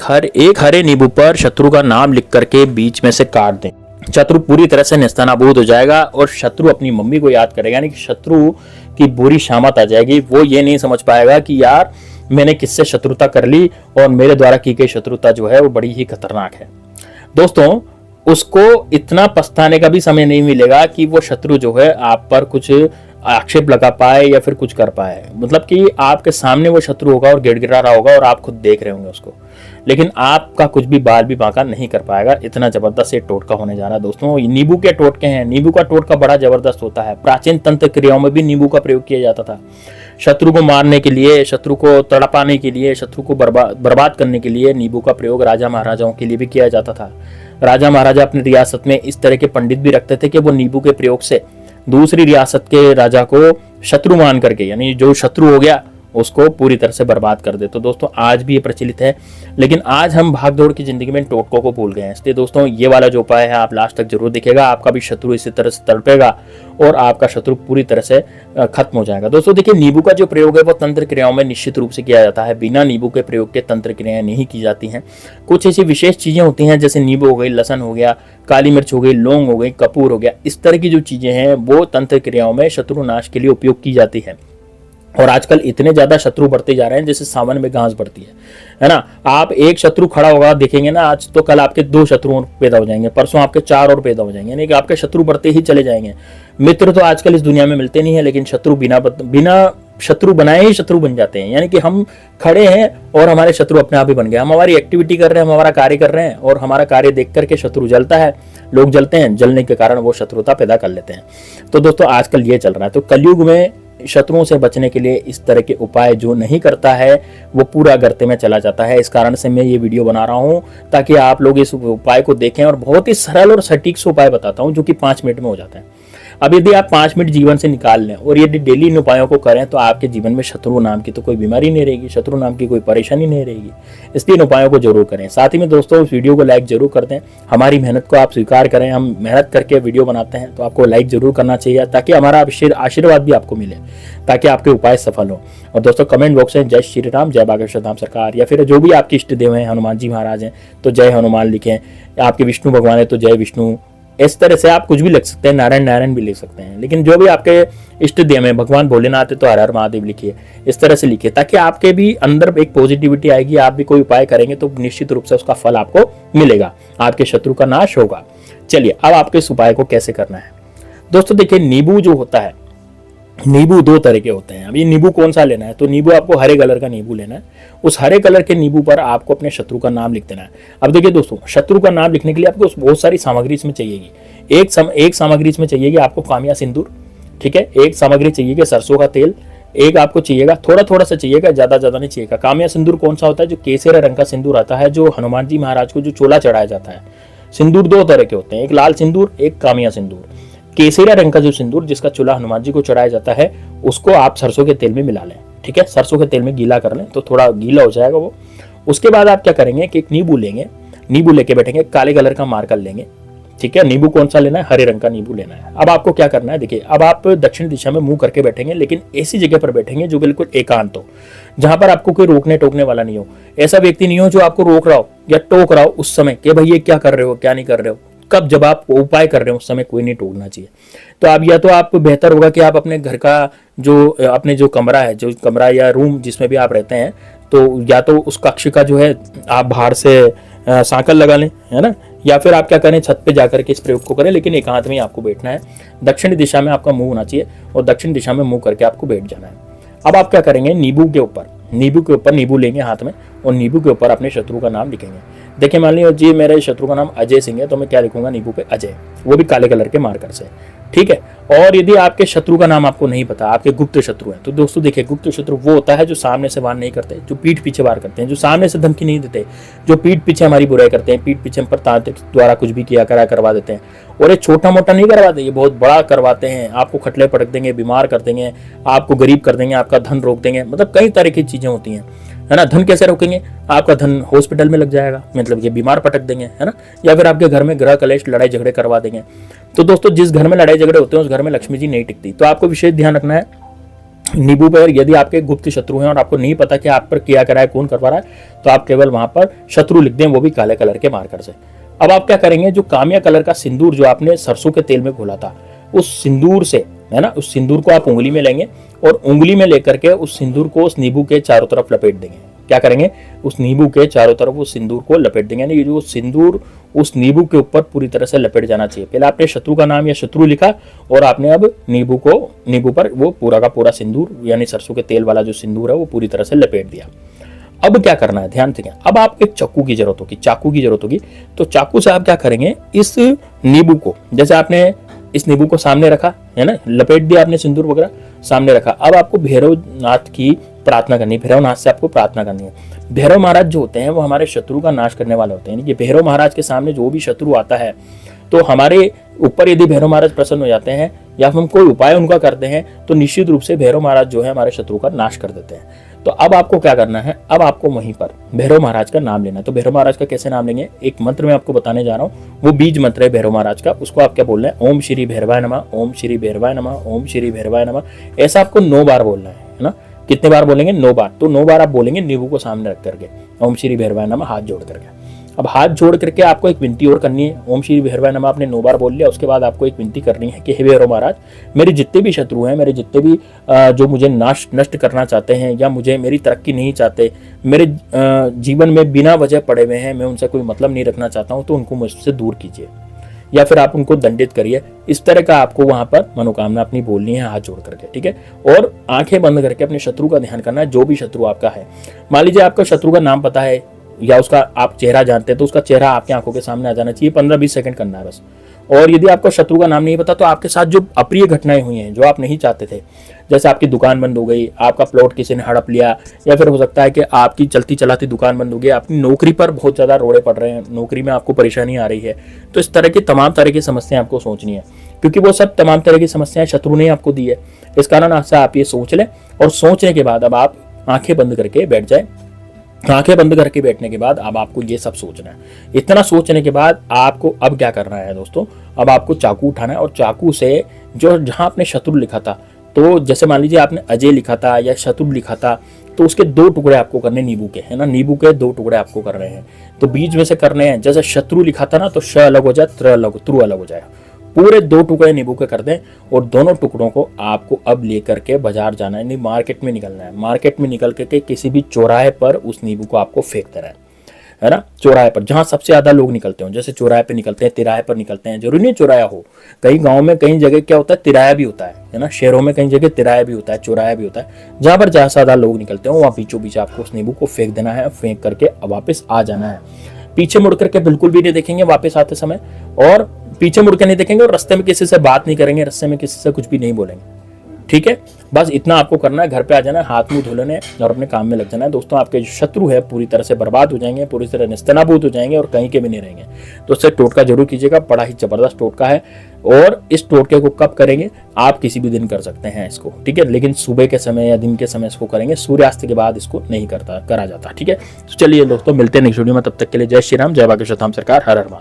एक हरे नींबू पर शत्रु का नाम लिख करके बीच में से काट दें। शत्रु पूरी तरह से नेस्तनाबूद हो जाएगा और शत्रु अपनी मम्मी को याद करेगा, यानी कि शत्रु की बुरी शामत आ जाएगी। वो ये नहीं समझ पाएगा कि यार मैंने किससे शत्रुता कर ली और मेरे द्वारा की गई शत्रुता जो है वो बड़ी ही खतरनाक है। दोस्तों, उसको इतना पछताने का भी समय नहीं मिलेगा कि वो शत्रु जो है आप पर कुछ आक्षेप लगा पाए या फिर कुछ कर पाए। मतलब कि आपके सामने वो शत्रु होगा और गिड़गिड़ा रहा होगा और आप खुद देख रहे होंगे उसको, लेकिन आपका कुछ भी बाल भी बांका नहीं कर पाएगा। इतना जबरदस्त ये टोटका होने जा रहा है। दोस्तों, नींबू के टोटके हैं। नींबू का टोटका बड़ा जबरदस्त होता है। प्राचीन तंत्र क्रियाओं में भी नींबू का प्रयोग किया जाता था। शत्रु को मारने के लिए, शत्रु को तड़पाने के लिए, शत्रु को बर्बाद करने के लिए नींबू का प्रयोग राजा महाराजाओं के लिए भी किया जाता था। राजा महाराजा अपनी रियासत में इस तरह के पंडित भी रखते थे कि वो नींबू के प्रयोग से दूसरी रियासत के राजा को शत्रु मान करके, यानी जो शत्रु हो गया उसको पूरी तरह से बर्बाद कर दे। तो दोस्तों, आज भी ये प्रचलित है, लेकिन आज हम भागदौड़ की जिंदगी में टोटकों को भूल गए हैं। इसलिए दोस्तों, ये वाला जो उपाय है आप लास्ट तक जरूर दिखेगा। आपका भी शत्रु इसी तरह से तड़पेगा और आपका शत्रु पूरी तरह से खत्म हो जाएगा। दोस्तों देखिए, नींबू का जो प्रयोग है वो तंत्र क्रियाओं में निश्चित रूप से किया जाता है। बिना नींबू के प्रयोग के तंत्र क्रियाएं नहीं की जाती हैं। कुछ ऐसी विशेष चीजें होती हैं, जैसे नींबू हो गई, लहसुन हो गया, काली मिर्च हो गई, लौंग हो गई, कपूर हो गया। इस तरह की जो चीजें हैं वो तंत्र क्रियाओं में शत्रु नाश के लिए उपयोग की जाती है। और आजकल इतने ज्यादा शत्रु बढ़ते जा रहे हैं जैसे सावन में घास बढ़ती है ना। आप एक शत्रु खड़ा होगा देखेंगे ना, आज तो कल आपके 2 शत्रु पैदा हो जाएंगे, परसों आपके 4 और पैदा हो जाएंगे, यानी कि आपके शत्रु बढ़ते ही चले जाएंगे। मित्र तो आजकल इस दुनिया में मिलते नहीं है, लेकिन शत्रु बिना शत्रु बनाए ही शत्रु बन जाते हैं। यानी कि हम खड़े हैं और हमारे शत्रु अपने आप ही बन गए। हम हमारी एक्टिविटी कर रहे हैं, हम हमारा कार्य कर रहे हैं और हमारा कार्य देख करके शत्रु जलता है। लोग जलते हैं, जलने के कारण वो शत्रुता पैदा कर लेते हैं। तो दोस्तों, आजकल ये चल रहा है। तो कलयुग में शत्रुओं से बचने के लिए इस तरह के उपाय जो नहीं करता है वो पूरा गर्ते में चला जाता है। इस कारण से मैं ये वीडियो बना रहा हूं ताकि आप लोग इस उपाय को देखें, और बहुत ही सरल और सटीक से उपाय बताता हूं जो कि 5 मिनट में हो जाता है। अब यदि आप 5 मिनट जीवन से निकाल लें और यदि डेली इन उपायों को करें तो आपके जीवन में शत्रु नाम की तो कोई बीमारी नहीं रहेगी, शत्रु नाम की कोई परेशानी नहीं रहेगी। इसलिए इन उपायों को जरूर करें। साथ ही में दोस्तों, इस वीडियो को लाइक जरूर कर दें। हमारी मेहनत को आप स्वीकार करें। हम मेहनत करके वीडियो बनाते हैं तो आपको लाइक जरूर करना चाहिए, ताकि हमारा आशीर्वाद भी आपको मिले, ताकि आपके उपाय सफल हो। और दोस्तों, कमेंट बॉक्स में जय श्री राम, जय बागेश्वर धाम सरकार, या फिर जो भी आपके इष्ट देव हैं, हनुमान जी महाराज हैं तो जय हनुमान लिखें, आपके विष्णु भगवान है तो जय विष्णु। इस तरह से आप कुछ भी लिख सकते हैं, नारायण नारायण भी लिख सकते हैं, लेकिन जो भी आपके इष्ट देव हैं, भगवान भोलेनाथ है तो हर हर महादेव लिखिए। इस तरह से लिखिए ताकि आपके भी अंदर एक पॉजिटिविटी आएगी। आप भी कोई उपाय करेंगे तो निश्चित रूप से उसका फल आपको मिलेगा, आपके शत्रु का नाश होगा। चलिए, अब आपके इस उपाय को कैसे करना है। दोस्तों देखिए, नींबू जो होता है, नींबू 2 तरह के होते हैं। अब ये नींबू कौन सा लेना है, तो नींबू आपको हरे कलर का नींबू लेना है। उस हरे कलर के नींबू पर आपको अपने शत्रु का नाम लिख देना है। अब देखिए दोस्तों, शत्रु का नाम लिखने के लिए आपको बहुत सारी सामग्री इसमें चाहिएगी। एक सामग्री इसमें चाहिएगी आपको कामिया सिंदूर, ठीक है। एक सामग्री चाहिएगी सरसों का तेल। एक आपको चाहिएगा, थोड़ा थोड़ा सा चाहिएगा, ज्यादा नहीं चाहिएगा। कामिया सिंदूर कौन सा होता है, जो केसरी रंग का सिंदूर आता है, जो हनुमान जी महाराज को जो चोला चढ़ाया जाता है। सिंदूर 2 तरह के होते हैं, एक लाल सिंदूर, एक कामिया सिंदूर। केसरिया रंग का जो सिंदूर जिसका चूल्हा हनुमान जी को चढ़ाया जाता है, उसको आप सरसों के तेल में मिला लें, ठीक है। सरसों के तेल में गीला कर लें तो थोड़ा गीला हो जाएगा वो। उसके बाद आप क्या करेंगे कि एक नींबू लेंगे, नींबू लेके बैठेंगे, काले कलर का मार्कर लेंगे, ठीक है। नींबू कौन सा लेना है, हरे रंग का नींबू लेना है। अब आपको क्या करना है, देखिए, अब आप दक्षिण दिशा में मुंह करके बैठेंगे, लेकिन ऐसी जगह पर बैठेंगे जो बिल्कुल एकांत हो, जहां पर आपको कोई रोकने टोकने वाला नहीं हो। ऐसा व्यक्ति नहीं हो जो आपको रोक रहा हो या टोक रहा हो उस समय कि भाई ये क्या कर रहे हो, क्या नहीं कर रहे हो। कब, जब आप उपाय कर रहे हो उस समय कोई नहीं टोकना चाहिए। तो अब या तो आप बेहतर होगा कि आप अपने घर का जो अपने जो कमरा है, जो कमरा या रूम जिसमें भी आप रहते हैं, तो या तो उस कक्ष का जो है आप बाहर से सांकल लगा लें, है ना, या फिर आप क्या करें, छत पे जाकर के इस प्रयोग को करें, लेकिन एकांत में आपको बैठना है। दक्षिण दिशा में आपका मुंह होना चाहिए और दक्षिण दिशा में मुंह करके आपको बैठ जाना है। अब आप क्या करेंगे, नींबू के ऊपर नींबू लेंगे हाथ में और नींबू के ऊपर अपने शत्रु का नाम लिखेंगे। देखिए, मान लीजिए जी मेरे शत्रु का नाम अजय सिंह है, तो मैं क्या लिखूंगा नींबू पे, अजय, वो भी काले कलर के मार्कर से, ठीक है। और यदि आपके शत्रु का नाम आपको नहीं पता, आपके गुप्त शत्रु हैं, तो दोस्तों देखिए, गुप्त शत्रु वो होता है जो सामने से वार नहीं करते, जो पीठ पीछे वार करते हैं, जो सामने से धमकी नहीं देते, जो पीठ पीछे हमारी बुराई करते हैं, पीठ पीछे हम पर तांत्रिक द्वारा कुछ भी करवा देते हैं। और ये छोटा मोटा नहीं करवाते, ये बहुत बड़ा करवाते हैं। आपको खटले पटक देंगे, बीमार कर देंगे, आपको गरीब कर देंगे, आपका धन रोक देंगे, मतलब कई तरह की चीजें होती हैं, है ना। धन कैसे रोकेंगे, आपका धन हॉस्पिटल में लग जाएगा, मतलब ये बीमार पटक देंगे, है ना, या फिर आपके घर में गृह कलेश, लड़ाई झगड़े करवा देंगे। तो दोस्तों, जिस घर में लड़ाई झगड़े होते हैं उस घर में लक्ष्मी जी नहीं टिकती। तो आपको विशेष ध्यान रखना है नींबू पर यदि आपके गुप्त शत्रु हैं और आपको नहीं पता कि आप पर क्या करा है, कौन करवा रहा है, तो आप केवल वहां पर शत्रु लिख दें, वो भी काले कलर के मार्कर से। अब आप क्या करेंगे, जो कामिया कलर का सिंदूर जो आपने सरसों के तेल में घोला था, उस सिंदूर से, है ना, उस सिंदूर को आप उंगली में लेंगे और उंगली में लेकर के उस सिंदूर को उस नींबू के चारों तरफ लपेट देंगे। क्या करेंगे, उस नींबू के चारों तरफ उस सिंदूर को लपेट देंगे, यानी जो सिंदूर उस नींबू के ऊपर पूरी तरह से लपेट जाना चाहिए। पहले आपने शत्रु का नाम या शत्रु लिखा और आपने अब नींबू पर वो पूरा का पूरा सिंदूर यानी सरसों के तेल वाला जो सिंदूर है वो पूरी तरह से लपेट दिया। अब क्या करना है, ध्यान से, अब आप एक चाकू की जरूरत होगी, तो चाकू से आप क्या करेंगे, इस नींबू को, जैसे आपने इस नींबू को सामने रखा है ना, लपेट दिया आपने सिंदूर वगैरह सामने रखा। अब आपको भैरवनाथ की प्रार्थना करनी है, भैरवनाथ से आपको प्रार्थना करनी है। भैरव महाराज जो होते हैं वो हमारे शत्रु का नाश करने वाले होते हैं, यानी कि भैरव महाराज के सामने जो भी शत्रु आता है, तो हमारे ऊपर यदि भैरव महाराज प्रसन्न हो जाते हैं या हम कोई उपाय उनका करते हैं, तो निश्चित रूप से भैरव महाराज जो है हमारे शत्रु का नाश कर देते हैं। तो अब आपको क्या करना है, अब आपको वहीं पर भैरव महाराज का नाम लेना है। तो भैरव महाराज का कैसे नाम लेंगे, एक मंत्र मैं आपको बताने जा रहा हूँ, वो बीज मंत्र है भैरव महाराज का। उसको आप क्या बोलना है, ओम श्री भैरवाय नमः, ओम श्री भैरवाय नमः, ओम श्री भैरवाय नमः। ऐसा आपको 9 बार बोलना है ना। कितने बार बोलेंगे, 9 बार। तो 9 बार आप बोलेंगे नींबू को सामने रख करके, ओम श्री भैरवाय नमः, हाथ जोड़ करके। अब हाथ जोड़ करके आपको एक विनती और करनी है। ओम श्री भैरवाय नमः आपने 9 बार बोल लिया, उसके बाद आपको एक विनती करनी है कि हे भैरव महाराज, मेरे जितने भी शत्रु हैं, मेरे जितने भी जो मुझे नष्ट करना चाहते हैं या मुझे मेरी तरक्की नहीं चाहते, मेरे जीवन में बिना वजह पड़े हुए हैं, मैं उनसे कोई मतलब नहीं रखना चाहता हूँ, तो उनको मुझसे दूर कीजिए या फिर आप उनको दंडित करिए। इस तरह का आपको वहां पर मनोकामना अपनी बोलनी है हाथ जोड़ करके, ठीक है। और आंखें बंद करके अपने शत्रु का ध्यान करना है, जो भी शत्रु आपका है। मान लीजिए आपका शत्रु का नाम पता है या उसका आप चेहरा जानते हैं, तो उसका चेहरा आपकी आंखों के सामने आ जाना चाहिए। 15-20 सेकंड करना है बस। और यदि आपको शत्रु का नाम नहीं पता, तो आपके साथ जो अप्रिय घटनाएं हुई हैं, जो आप नहीं चाहते थे, जैसे आपकी दुकान बंद हो गई, आपका प्लॉट किसी ने हड़प लिया, या फिर हो सकता है कि आपकी चलती चलाती दुकान बंद हो गई, अपनी नौकरी पर बहुत ज्यादा रोड़े पड़ रहे हैं, नौकरी में आपको परेशानी आ रही है, तो इस तरह की तमाम तरह की समस्याएं आपको सोचनी है, क्योंकि वो सब तमाम तरह की समस्याएं शत्रु ने आपको दी है। इस कारण से आप ये सोच लें, और सोचने के बाद अब आप आंखें बंद करके बैठ जाए। आंखें बंद करके बैठने के बाद अब आपको ये सब सोचना है। इतना सोचने के बाद आपको अब क्या करना है दोस्तों, अब आपको चाकू उठाना है और चाकू से जो जहां आपने शत्रु लिखा था, तो जैसे मान लीजिए आपने अजय लिखा था या शत्रु लिखा था, तो उसके 2 टुकड़े आपको करने नींबू के, है ना, नींबू के 2 टुकड़े आपको कर रहे हैं। तो बीच में से करने हैं, जैसे शत्रु लिखा था ना, तो श अलग हो जाए, त्रु अलग हो जाए। पूरे 2 टुकड़े नींबू के कर दें और दोनों टुकड़ों को आपको अब लेकर के बाजार जाना है, नहीं मार्केट में निकलना है। मार्केट में निकल के किसी भी चौराहे पर उस नींबू को आपको फेंक देना है ना, चौराहे पर जहां सबसे ज्यादा लोग निकलते हो, जैसे चौराहे पे निकलते हैं, तिराहे पर निकलते हैं, जरूरी नहीं चौराया हो, कई गांव में कई जगह क्या होता है, तिराया भी होता है ना, शहरों में कई जगह तिराया भी होता है, चौराया भी होता है। जहां पर ज्यादा लोग निकलते हो वहां बीचों बीच आपको उस नींबू को फेंक देना है, फेंक करके वापस आ जाना है। पीछे मुड़ करके बिल्कुल भी नहीं देखेंगे वापस आते समय, और पीछे मुड़ के नहीं देखेंगे, और रास्ते में किसी से बात नहीं करेंगे, रास्ते में किसी से कुछ भी नहीं बोलेंगे, ठीक है। बस इतना आपको करना है, घर पे आ जाना है, हाथ मुंह धो लेने और अपने काम में लग जाना है। दोस्तों आपके जो शत्रु है पूरी तरह से बर्बाद हो जाएंगे, पूरी तरह निस्तनाबूद हो जाएंगे और कहीं के भी नहीं रहेंगे। तो इससे टोटका जरूर कीजिएगा, बड़ा ही जबरदस्त टोटका है। और इस टोटके को कब करेंगे, आप किसी भी दिन कर सकते हैं इसको, ठीक है, लेकिन सुबह के समय या दिन के समय इसको करेंगे, सूर्यास्त के बाद इसको नहीं करा जाता, ठीक है। तो चलिए दोस्तों, मिलते हैं नेक्स्ट वीडियो में, तब तक के लिए जय श्री राम, जय बागेश्वर धाम सरकार, हर हर महादेव।